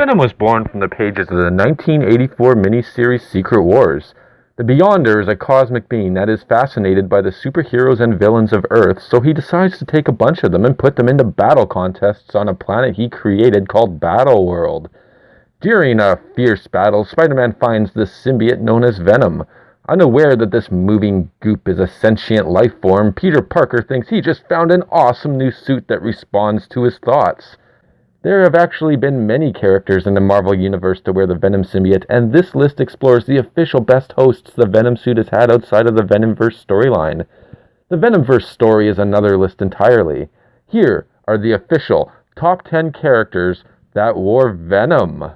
Venom was born from the pages of the 1984 miniseries Secret Wars. The Beyonder is a cosmic being that is fascinated by the superheroes and villains of Earth, so he decides to take a bunch of them and put them into battle contests on a planet he created called Battleworld. During a fierce battle, Spider-Man finds the symbiote known as Venom. Unaware that this moving goop is a sentient life form, Peter Parker thinks he just found an awesome new suit that responds to his thoughts. There have actually been many characters in the Marvel Universe to wear the Venom symbiote, and this list explores the official best hosts the Venom suit has had outside of the Venomverse storyline. The Venomverse story is another list entirely. Here are the official top 10 characters that wore Venom.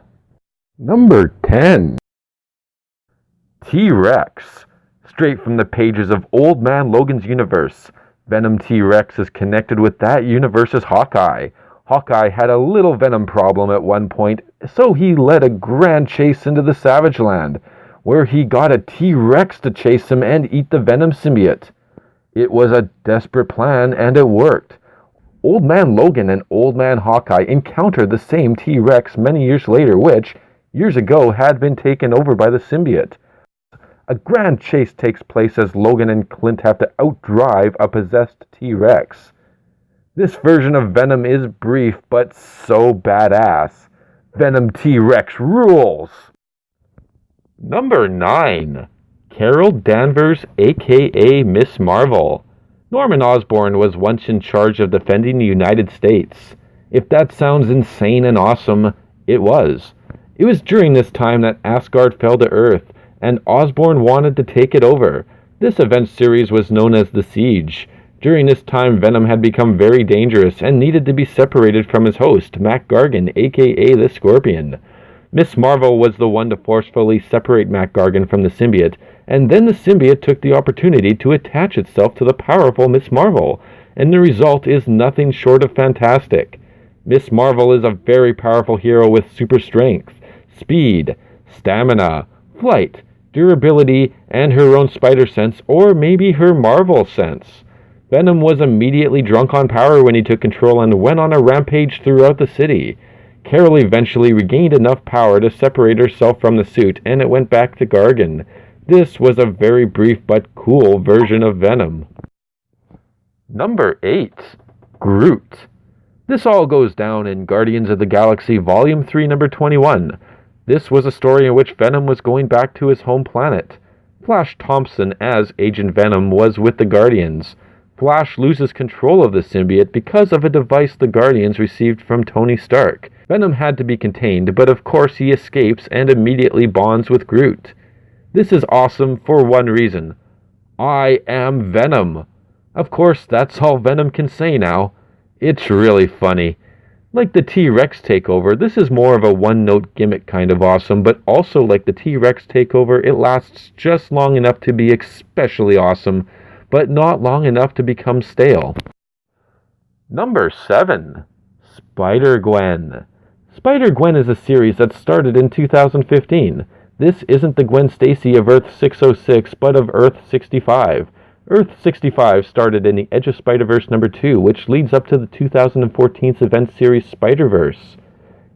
Number 10. TRex. Straight from the pages of Old Man Logan's universe, Venom TRex is connected with that universe's Hawkeye. Hawkeye had a little Venom problem at one point, so he led a grand chase into the Savage Land, where he got a T-Rex to chase him and eat the Venom symbiote. It was a desperate plan, and it worked. Old Man Logan and Old Man Hawkeye encountered the same T-Rex many years later, which, years ago, had been taken over by the symbiote. A grand chase takes place as Logan and Clint have to outdrive a possessed T-Rex. This version of Venom is brief, but so badass. Venom T-Rex rules! Number 9. Carol Danvers, a.k.a. Miss Marvel. Norman Osborn was once in charge of defending the United States. If that sounds insane and awesome, it was. It was during this time that Asgard fell to Earth, and Osborn wanted to take it over. This event series was known as The Siege. During this time, Venom had become very dangerous and needed to be separated from his host, Mac Gargan, aka the Scorpion. Miss Marvel was the one to forcefully separate Mac Gargan from the symbiote, and then the symbiote took the opportunity to attach itself to the powerful Miss Marvel, and the result is nothing short of fantastic. Miss Marvel is a very powerful hero with super strength, speed, stamina, flight, durability, and her own spider sense, or maybe her Marvel sense. Venom was immediately drunk on power when he took control and went on a rampage throughout the city. Carol eventually regained enough power to separate herself from the suit, and it went back to Gargan. This was a very brief but cool version of Venom. Number 8. Groot. This all goes down in Guardians of the Galaxy Volume 3, Number 21. This was a story in which Venom was going back to his home planet. Flash Thompson, as Agent Venom, was with the Guardians. Flash loses control of the symbiote because of a device the Guardians received from Tony Stark. Venom had to be contained, but of course he escapes and immediately bonds with Groot. This is awesome for one reason. I am Venom. Of course, that's all Venom can say now. It's really funny. Like the T-Rex takeover, this is more of a one-note gimmick kind of awesome, but also like the T-Rex takeover, it lasts just long enough to be especially awesome, but not long enough to become stale. Number 7. SpiderGwen. SpiderGwen is a series that started in 2015. This isn't the Gwen Stacy of Earth 606, but of Earth 65. Earth 65 started in the Edge of Spider-Verse number 2, which leads up to the 2014 event series Spider-Verse.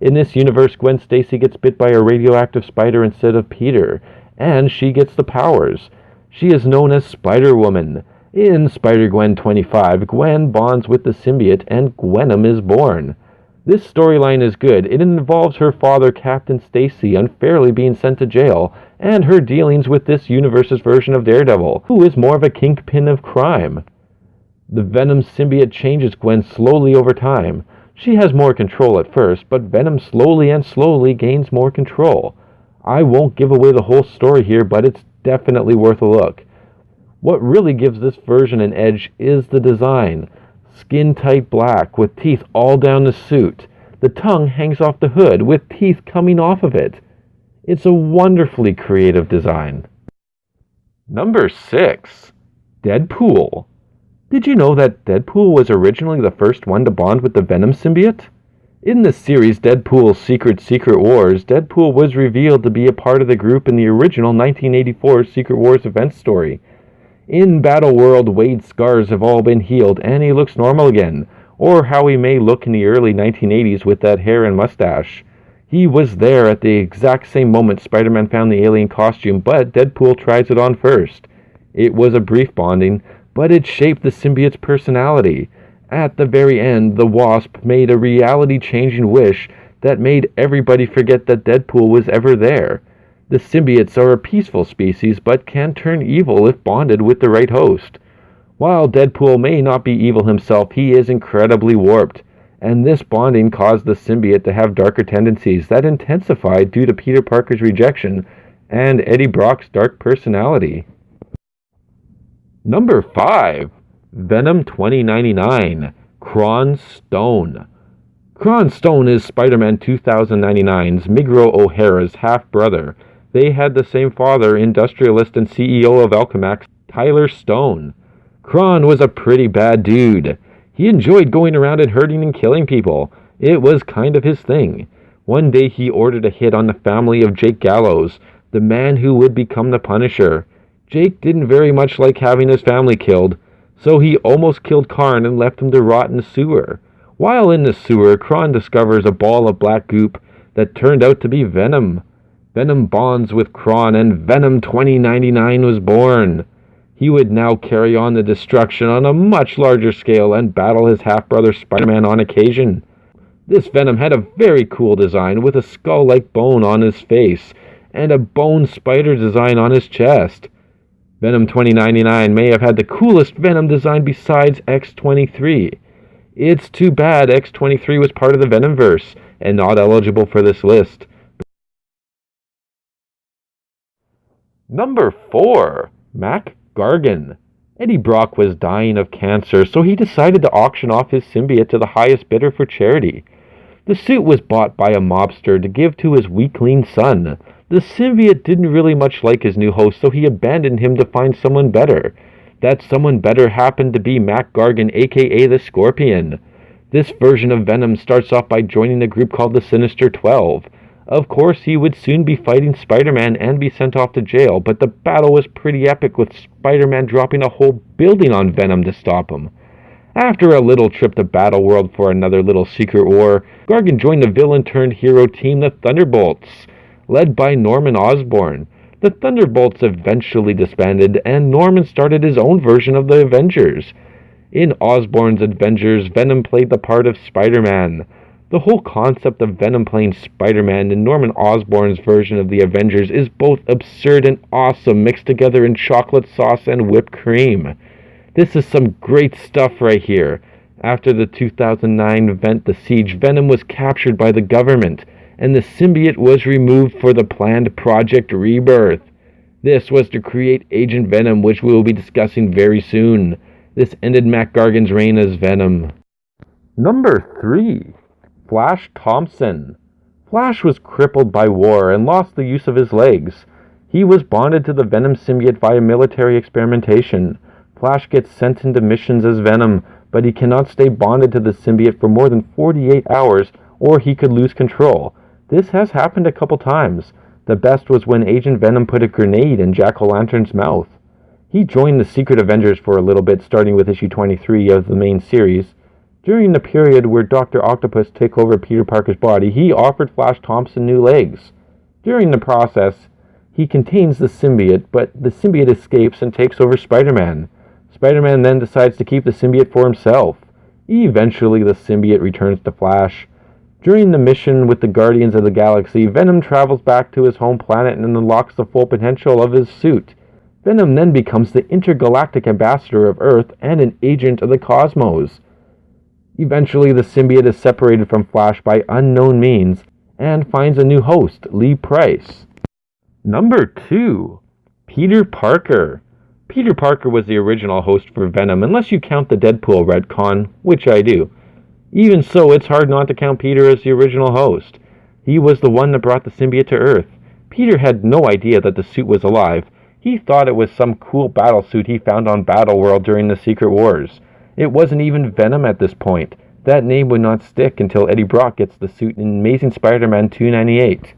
In this universe, Gwen Stacy gets bit by a radioactive spider instead of Peter, and she gets the powers. She is known as Spider-Woman. In Spider-Gwen 25, Gwen bonds with the symbiote and Venom is born. This storyline is good. It involves her father, Captain Stacy, unfairly being sent to jail, and her dealings with this universe's version of Daredevil, who is more of a kingpin of crime. The Venom symbiote changes Gwen slowly over time. She has more control at first, but Venom slowly gains more control. I won't give away the whole story here, but it's definitely worth a look. What really gives this version an edge is the design. Skin-tight black, with teeth all down the suit. The tongue hangs off the hood, with teeth coming off of it. It's a wonderfully creative design. Number 6. Deadpool. Did you know that Deadpool was originally the first one to bond with the Venom symbiote? In the series Deadpool's Secret Wars, Deadpool was revealed to be a part of the group in the original 1984 Secret Wars event story. In Battleworld, Wade's scars have all been healed and he looks normal again, or how he may look in the early 1980s with that hair and mustache. He was there at the exact same moment Spider-Man found the alien costume, but Deadpool tries it on first. It was a brief bonding, but it shaped the symbiote's personality. At the very end, the Wasp made a reality-changing wish that made everybody forget that Deadpool was ever there. The symbiotes are a peaceful species, but can turn evil if bonded with the right host. While Deadpool may not be evil himself, he is incredibly warped, and this bonding caused the symbiote to have darker tendencies that intensified due to Peter Parker's rejection and Eddie Brock's dark personality. Number 5. Venom 2099, Kron Stone. Kron Stone is Spider-Man 2099's Migro O'Hara's half-brother. They had the same father, industrialist and CEO of Alchemax, Tyler Stone. Kron was a pretty bad dude. He enjoyed going around and hurting and killing people. It was kind of his thing. One day he ordered a hit on the family of Jake Gallows, the man who would become the Punisher. Jake didn't very much like having his family killed, so he almost killed Karn and left him to rot in the sewer. While in the sewer, Kron discovers a ball of black goop that turned out to be Venom. Venom bonds with Kron, and Venom 2099 was born. He would now carry on the destruction on a much larger scale and battle his half-brother Spider-Man on occasion. This Venom had a very cool design with a skull-like bone on his face and a bone spider design on his chest. Venom 2099 may have had the coolest Venom design besides X-23. It's too bad X-23 was part of the Venomverse and not eligible for this list. Number 4. Mac Gargan. Eddie Brock was dying of cancer, so he decided to auction off his symbiote to the highest bidder for charity. The suit was bought by a mobster to give to his weakling son. The symbiote didn't really much like his new host, so he abandoned him to find someone better. That someone better happened to be Mac Gargan, aka the Scorpion. This version of Venom starts off by joining a group called the Sinister 12. Of course, he would soon be fighting Spider-Man and be sent off to jail, but the battle was pretty epic, with Spider-Man dropping a whole building on Venom to stop him. After a little trip to Battleworld for another little secret war, Gargan joined the villain-turned-hero team, the Thunderbolts, led by Norman Osborn. The Thunderbolts eventually disbanded, and Norman started his own version of the Avengers. In Osborn's Avengers, Venom played the part of Spider-Man. The whole concept of Venom playing Spider-Man in Norman Osborn's version of the Avengers is both absurd and awesome, mixed together in chocolate sauce and whipped cream. This is some great stuff right here. After the 2009 event The Siege, Venom was captured by the government, and the symbiote was removed for the planned Project Rebirth. This was to create Agent Venom, which we will be discussing very soon. This ended Mac Gargan's reign as Venom. Number 3. Flash Thompson. Flash was crippled by war and lost the use of his legs. He was bonded to the Venom symbiote via military experimentation. Flash gets sent into missions as Venom, but he cannot stay bonded to the symbiote for more than 48 hours or he could lose control. This has happened a couple times. The best was when Agent Venom put a grenade in Jack-o'-lantern's mouth. He joined the Secret Avengers for a little bit, starting with issue 23 of the main series. During the period where Dr. Octopus took over Peter Parker's body, he offered Flash Thompson new legs. During the process, he contains the symbiote, but the symbiote escapes and takes over Spider-Man. Spider-Man then decides to keep the symbiote for himself. Eventually, the symbiote returns to Flash. During the mission with the Guardians of the Galaxy, Venom travels back to his home planet and unlocks the full potential of his suit. Venom then becomes the intergalactic ambassador of Earth and an agent of the cosmos. Eventually, the symbiote is separated from Flash by unknown means and finds a new host, Lee Price. Number 2. Peter Parker. Peter Parker was the original host for Venom, unless you count the Deadpool retcon, which I do. Even so, it's hard not to count Peter as the original host. He was the one that brought the symbiote to Earth. Peter had no idea that the suit was alive. He thought it was some cool battle suit he found on Battleworld during the Secret Wars. It wasn't even Venom at this point. That name would not stick until Eddie Brock gets the suit in Amazing Spider-Man 298.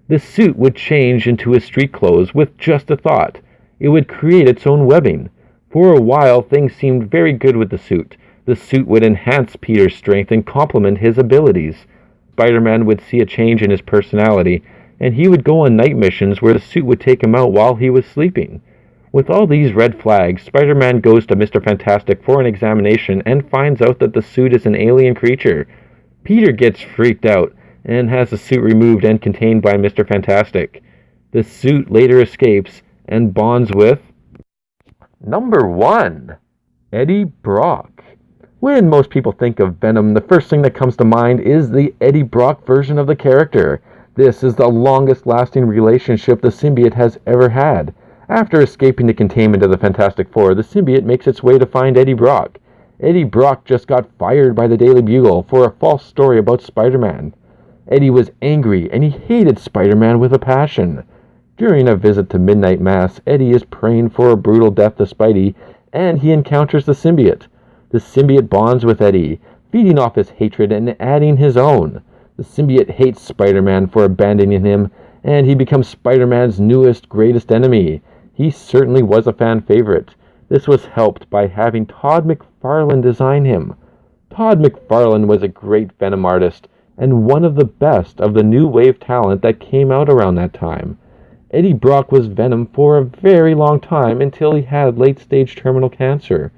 The suit would change into his street clothes with just a thought. It would create its own webbing. For a while, things seemed very good with the suit. The suit would enhance Peter's strength and complement his abilities. Spider-Man would see a change in his personality, and he would go on night missions where the suit would take him out while he was sleeping. With all these red flags, Spider-Man goes to Mr. Fantastic for an examination and finds out that the suit is an alien creature. Peter gets freaked out and has the suit removed and contained by Mr. Fantastic. The suit later escapes and bonds with Number 1. Eddie Brock. When most people think of Venom, the first thing that comes to mind is the Eddie Brock version of the character. This is the longest-lasting relationship the symbiote has ever had. After escaping the containment of the Fantastic Four, the symbiote makes its way to find Eddie Brock. Eddie Brock just got fired by the Daily Bugle for a false story about Spider-Man. Eddie was angry, and he hated Spider-Man with a passion. During a visit to Midnight Mass, Eddie is praying for a brutal death to Spidey, and he encounters the symbiote. The symbiote bonds with Eddie, feeding off his hatred and adding his own. The symbiote hates Spider-Man for abandoning him, and he becomes Spider-Man's newest, greatest enemy. He certainly was a fan favorite. This was helped by having Todd McFarlane design him. Todd McFarlane was a great Venom artist, and one of the best of the new wave talent that came out around that time. Eddie Brock was Venom for a very long time until he had late-stage terminal cancer.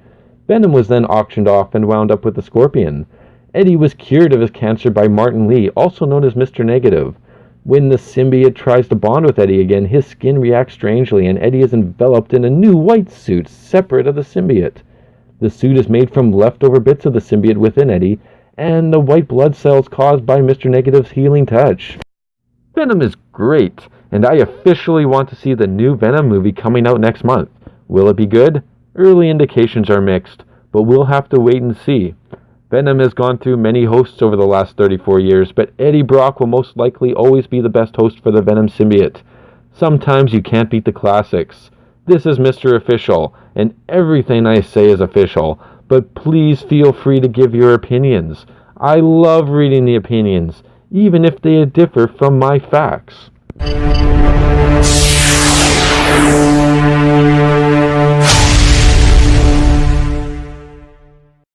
Venom was then auctioned off and wound up with the Scorpion. Eddie was cured of his cancer by Martin Lee, also known as Mr. Negative. When the symbiote tries to bond with Eddie again, his skin reacts strangely, and Eddie is enveloped in a new white suit separate of the symbiote. The suit is made from leftover bits of the symbiote within Eddie, and the white blood cells caused by Mr. Negative's healing touch. Venom is great, and I officially want to see the new Venom movie coming out next month. Will it be good? Early indications are mixed, but we'll have to wait and see. Venom has gone through many hosts over the last 34 years, but Eddie Brock will most likely always be the best host for the Venom symbiote. Sometimes you can't beat the classics. This is Mr. Official, and everything I say is official, but please feel free to give your opinions. I love reading the opinions, even if they differ from my facts.